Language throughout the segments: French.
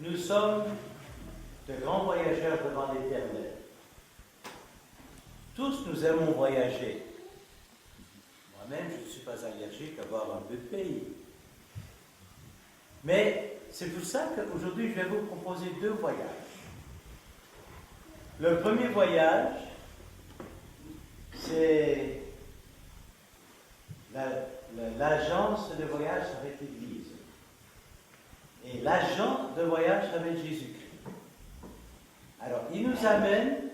Nous sommes de grands voyageurs devant l'Éternel. Tous nous aimons voyager. Moi-même, je ne suis pas allergique à voir un peu de pays. Mais c'est pour ça qu'aujourd'hui, je vais vous proposer 2 voyages. Le premier voyage, c'est l'agence de voyage avec l'Église. Et l'agent de voyage avec Jésus-Christ. Alors, il nous amène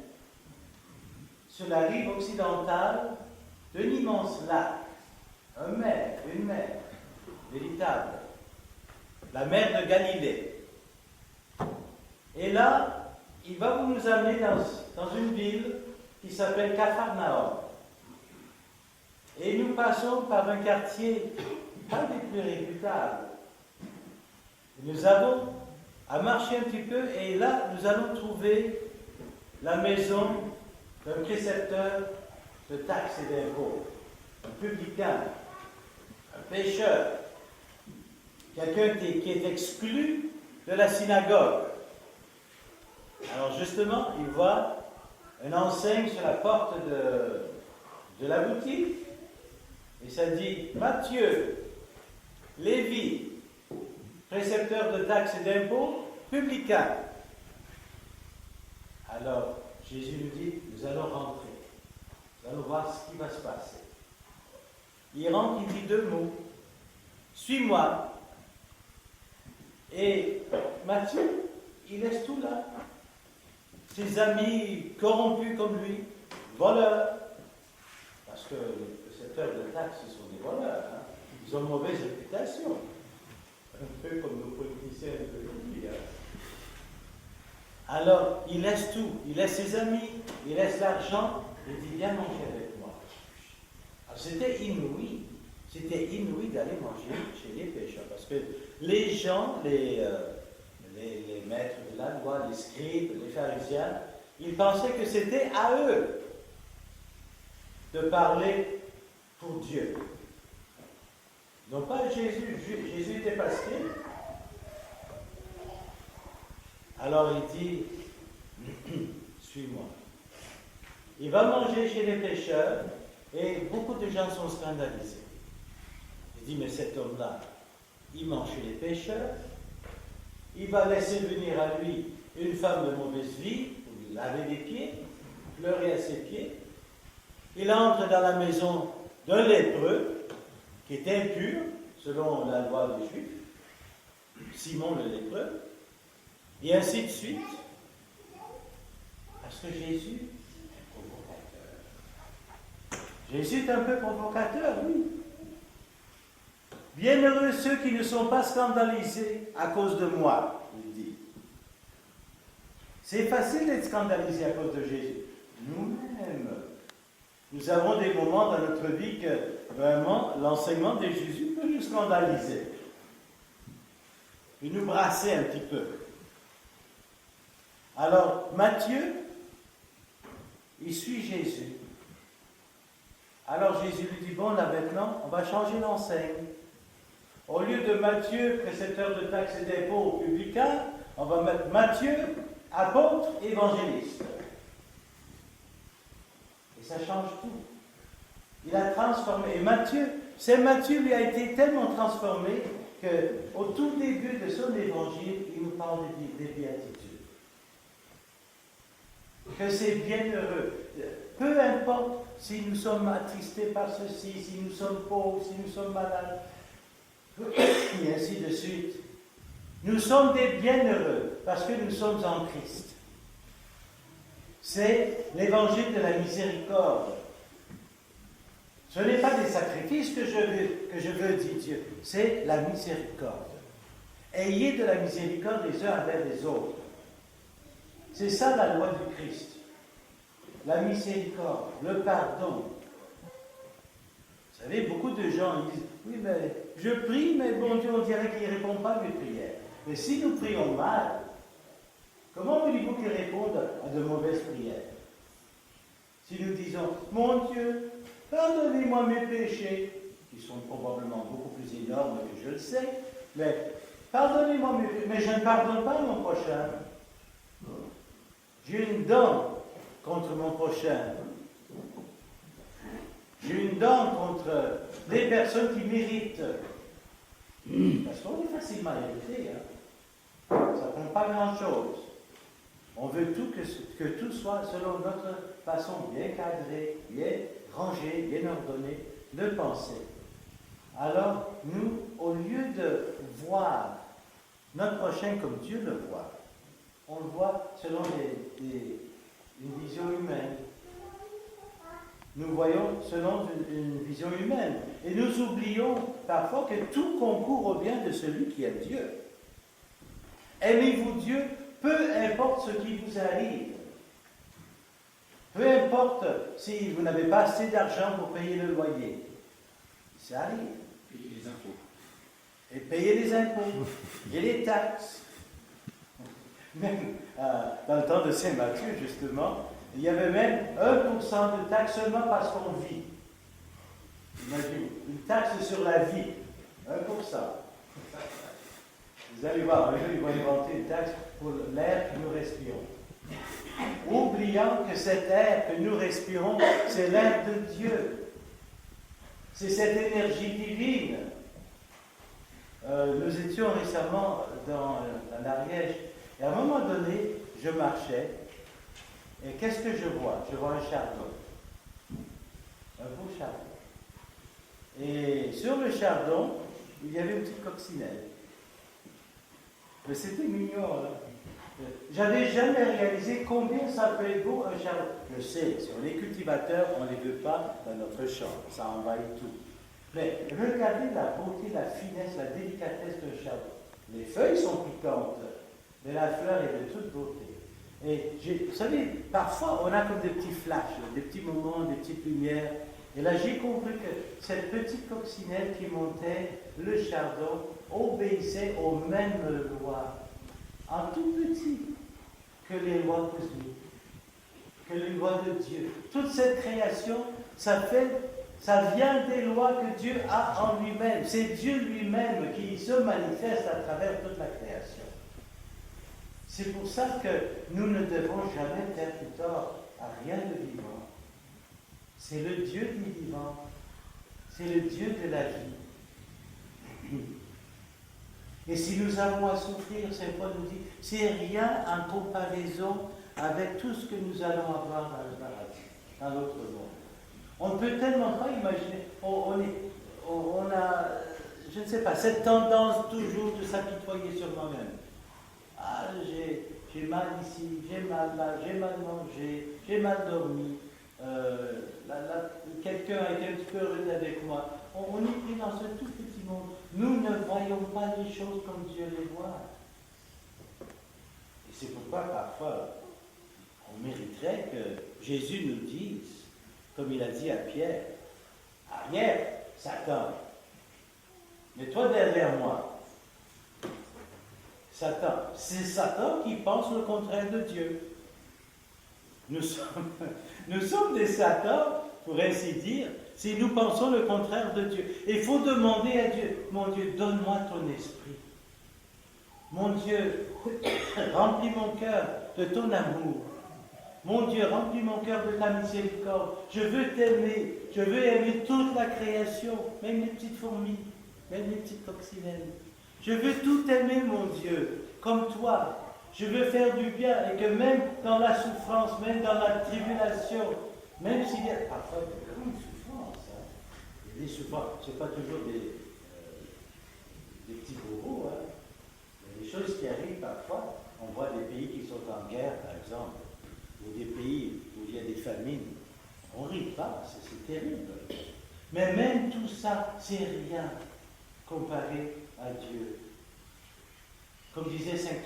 sur la rive occidentale d'un immense lac, une mer, véritable, la mer de Galilée. Et là, il va nous amener dans une ville qui s'appelle Capharnaüm. Et nous passons par un quartier pas des plus réputables. Nous avons à marcher un petit peu et là, nous allons trouver la maison d'un précepteur de taxes et d'impôts, un publicain, un pécheur, quelqu'un qui est exclu de la synagogue. Alors justement, il voit une enseigne sur la porte de la boutique et ça dit Matthieu, Lévi, précepteur de taxes et d'impôts, publicain. Alors, Jésus nous dit, nous allons rentrer. Nous allons voir ce qui va se passer. Il rentre, il dit 2 mots. Suis-moi. Et Matthieu, il laisse tout là. ses amis corrompus comme lui, voleurs, parce que les percepteurs de taxes, ce sont des voleurs, hein. Ils ont une mauvaise réputation, un peu comme nos politiciens d'aujourd'hui. Hein. Alors, il laisse tout, il laisse ses amis, il laisse l'argent, il dit viens manger avec moi. Alors, c'était inouï d'aller manger chez les pécheurs, parce que les gens, les maîtres de la loi, les scribes, les pharisiens, ils pensaient que c'était à eux de parler pour Dieu. Non pas Jésus. Jésus était pas scribe. Alors il dit, suis-moi. Il va manger chez les pécheurs et beaucoup de gens sont scandalisés. Il dit, mais cet homme-là, il mange chez les pécheurs, il va laisser venir à lui une femme de mauvaise vie, pour lui laver les pieds, pleurer à ses pieds. Il entre dans la maison d'un lépreux, qui est impur, selon la loi des Juifs, Simon le lépreux, et ainsi de suite. Parce que Jésus est provocateur. Jésus est un peu provocateur, oui. Bienheureux ceux qui ne sont pas scandalisés à cause de moi, il dit. C'est facile d'être scandalisé à cause de Jésus. Nous-mêmes, nous avons des moments dans notre vie que vraiment l'enseignement de Jésus peut nous scandaliser. Et nous brasser un petit peu. Alors, Matthieu, il suit Jésus. Alors Jésus lui dit, bon, là maintenant, on va changer l'enseigne. Au lieu de Matthieu, précepteur de taxes et d'impôts, publicain, on va mettre Matthieu, apôtre, évangéliste. Et ça change tout. Il a transformé. Et Matthieu lui a été tellement transformé qu'au tout début de son évangile, il nous parle des béatitudes. Que c'est bienheureux. Peu importe si nous sommes attristés par ceci, si nous sommes pauvres, si nous sommes malades, et ainsi de suite. Nous sommes des bienheureux parce que nous sommes en Christ. C'est l'évangile de la miséricorde. Ce n'est pas des sacrifices que je veux, dit Dieu, c'est la miséricorde. Ayez de la miséricorde les uns envers les autres. C'est ça la loi du Christ. La miséricorde, le pardon. Vous savez, beaucoup de gens disent, oui, mais je prie, mais bon Dieu, on dirait qu'il ne répond pas à mes prières. Mais si nous prions mal, comment voulez-vous qu'il réponde à de mauvaises prières? Si nous disons, mon Dieu, pardonnez-moi mes péchés, qui sont probablement beaucoup plus énormes que je le sais, mais pardonnez-moi mes péchés, mais je ne pardonne pas mon prochain. J'ai une dent contre mon prochain. J'ai une dent contre les personnes qui méritent. Parce qu'on est facilement irrité. Hein. Ça ne prend pas grand-chose. On veut que tout soit selon notre façon bien cadrée, bien rangée, bien ordonnée de penser. Alors, nous, au lieu de voir notre prochain comme Dieu le voit, on le voit selon une vision humaine. Nous voyons selon une vision humaine. Et nous oublions parfois que tout concourt au bien de celui qui aime Dieu. Aimez-vous Dieu, peu importe ce qui vous arrive. Peu importe si vous n'avez pas assez d'argent pour payer le loyer. Ça arrive. Payer les impôts. Et payer les impôts. Et les taxes. Même dans le temps de Saint Matthieu, justement, il y avait même 1% de taxe seulement parce qu'on vit. Imaginez, une taxe sur la vie. 1%. Vous allez voir, un jour, ils vont inventer une taxe pour l'air que nous respirons. Oubliant que cet air que nous respirons, c'est l'air de Dieu. C'est cette énergie divine. Nous étions récemment dans l'Ariège, et à un moment donné, je marchais, et qu'est-ce que je vois? Je vois un chardon. Un beau chardon. Et sur le chardon, il y avait une petite coccinelle. Mais c'était mignon, là. J'avais jamais réalisé combien ça peut être beau un chardon. Je sais, si on est cultivateur, on ne les veut pas dans notre champ, ça envahit tout. Mais regardez la beauté, la finesse, la délicatesse d'un chardon. Les feuilles sont piquantes, mais la fleur est de toute beauté. Et vous savez, parfois on a comme des petits flashs, des petits moments, des petites lumières. Et là j'ai compris que cette petite coccinelle qui montait, le chardon, obéissait aux mêmes lois, en tout petit, que les lois cosmiques, que les lois de Dieu. Toute cette création, ça vient des lois que Dieu a en lui-même. C'est Dieu lui-même qui se manifeste à travers toute la création. C'est pour ça que nous ne devons jamais faire tort à rien de vivant. C'est le Dieu du vivant. C'est le Dieu de la vie. Et si nous avons à souffrir, Saint Paul nous dit, c'est rien en comparaison avec tout ce que nous allons avoir dans le paradis, dans l'autre monde. On ne peut tellement pas imaginer. On a, je ne sais pas, cette tendance toujours de s'apitoyer sur moi-même. Ah, j'ai mal ici, j'ai mal là, j'ai mal mangé, j'ai mal dormi. Quelqu'un a été un petit peu rude avec moi. On est pris dans ce tout petit monde. Nous ne voyons pas les choses comme Dieu les voit. Et c'est pourquoi parfois on mériterait que Jésus nous dise, comme il a dit à Pierre, arrière, Satan, mets-toi derrière moi. Satan, c'est Satan qui pense le contraire de Dieu. Nous sommes des Satans, pour ainsi dire, si nous pensons le contraire de Dieu. Il faut demander à Dieu, mon Dieu, donne-moi ton esprit. Mon Dieu, remplis mon cœur de ton amour. Mon Dieu, remplis mon cœur de ta miséricorde. Je veux t'aimer. Je veux aimer toute la création, même les petites fourmis, même les petites coccinelles. Je veux tout aimer, mon Dieu, comme toi. Je veux faire du bien et que même dans la souffrance, même dans la tribulation, même s'il y a parfois de grandes souffrances, il y a des souffrances, ce n'est pas toujours des petits bobos, hein. Il y a des choses qui arrivent parfois. On voit des pays qui sont en guerre, par exemple, ou des pays où il y a des famines. On ne rit pas, c'est terrible. Mais même tout ça, c'est rien comparé à Dieu. Comme disait Saint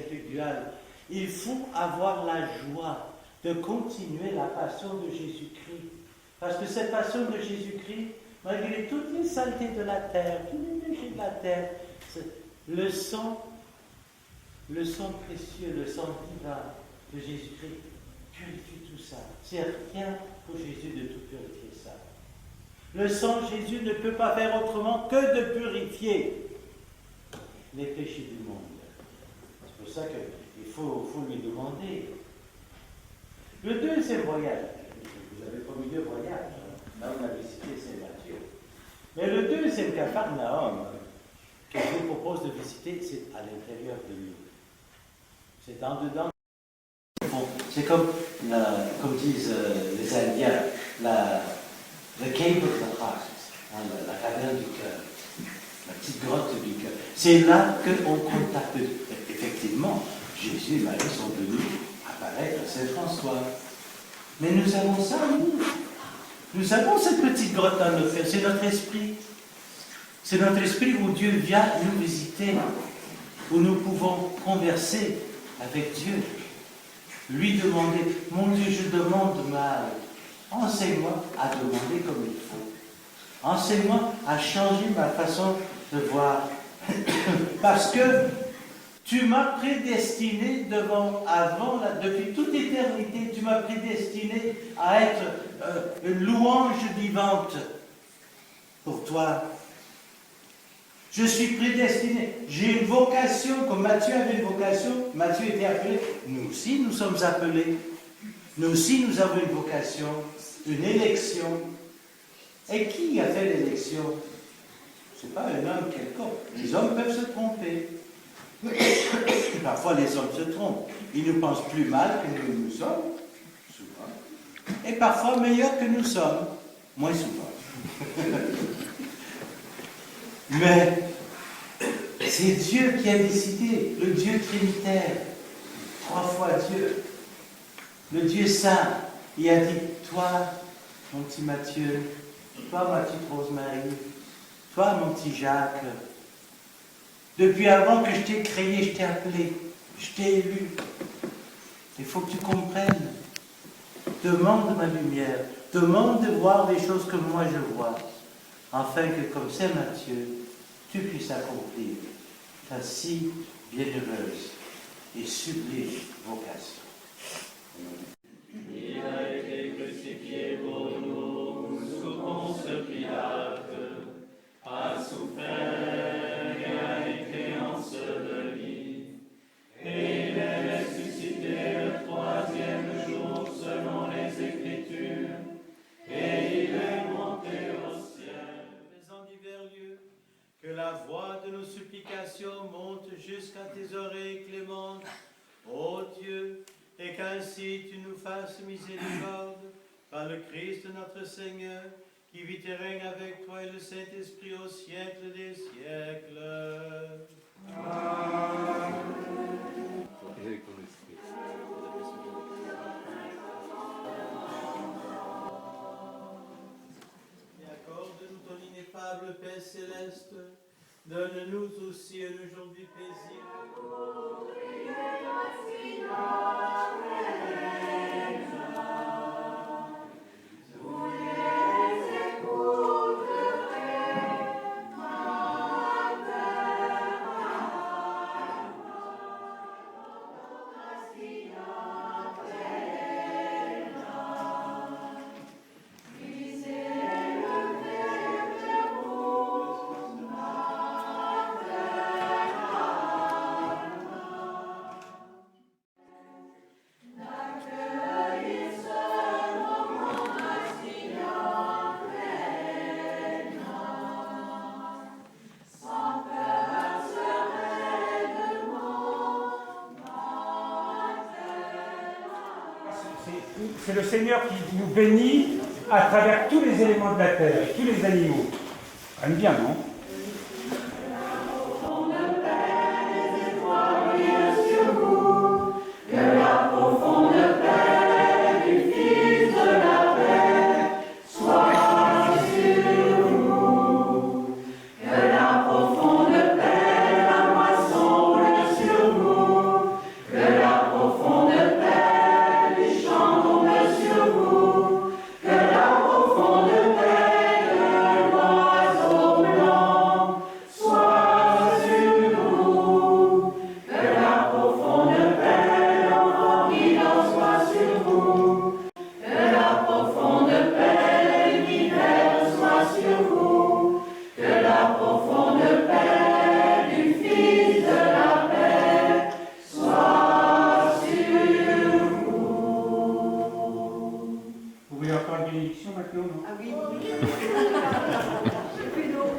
Tugdual, il faut avoir la joie de continuer la passion de Jésus-Christ. Parce que cette passion de Jésus-Christ, malgré toutes les saletés de la terre, tous les péchés de la terre, le sang précieux, le sang divin de Jésus-Christ purifie tout ça. C'est rien pour Jésus de tout purifier ça. Le sang de Jésus ne peut pas faire autrement que de purifier les péchés du monde. C'est pour ça qu'il faut lui demander. Le deuxième voyage, vous avez promis 2 voyages, là on a visité Saint-Matthieu. Mais le deuxième Capharnaüm que je vous propose de visiter, c'est à l'intérieur de nous. C'est en dedans. C'est comme disent les Indiens, the cave of the heart, la caverne du cœur. La petite grotte du cœur. C'est là qu'on contacte. Effectivement, Jésus et Marie sont venus apparaître à Saint-François. Mais nous avons ça, nous. Nous avons cette petite grotte dans notre cœur. C'est notre esprit. C'est notre esprit où Dieu vient nous visiter, où nous pouvons converser avec Dieu. Lui demander, mon Dieu, je demande mal. Enseigne-moi à demander comme il faut. Enseigne-moi à changer ma façon de voir. Parce que tu m'as prédestiné depuis toute éternité, tu m'as prédestiné à être une louange vivante pour toi. Je suis prédestiné. J'ai une vocation, comme Matthieu avait une vocation, Matthieu était appelé. Nous aussi, nous sommes appelés. Nous aussi, nous avons une vocation, une élection. Et qui a fait l'élection? Ce n'est pas un homme quelconque. Les hommes peuvent se tromper. Parfois, les hommes se trompent. Ils nous pensent plus mal que nous sommes, souvent. Et parfois meilleurs que nous sommes, moins souvent. Mais c'est Dieu qui a décidé, le Dieu trinitaire, 3 fois Dieu, le Dieu saint, il a dit, toi, mon petit Mathieu, toi, ma petite Rosemarie, toi, mon petit Jacques, depuis avant que je t'ai créé, je t'ai appelé, je t'ai élu. Il faut que tu comprennes. Demande ma lumière, demande de voir les choses que moi je vois, afin que, comme c'est Matthieu, tu puisses accomplir ta si bienheureuse et sublime vocation. Il a été crucifié pour nous, sous Ponce Pilate, a souffert et a été enseveli, et il est ressuscité le 3e jour selon les Écritures, et il est monté au ciel. En divers lieux, que la voix de nos supplications monte jusqu'à tes oreilles clémentes, ô Dieu, et qu'ainsi tu nous fasses miséricorde par le Christ notre Seigneur, qui vit et règne avec toi et le Saint-Esprit au siècle des siècles. Amen. Et accorde-nous ton ineffable paix céleste, donne-nous aussi un aujourd'hui paisible. C'est le Seigneur qui nous bénit à travers tous les éléments de la terre, tous les animaux. Aime bien, non? Maintenant, non? Ah oui. J'ai plus d'eau.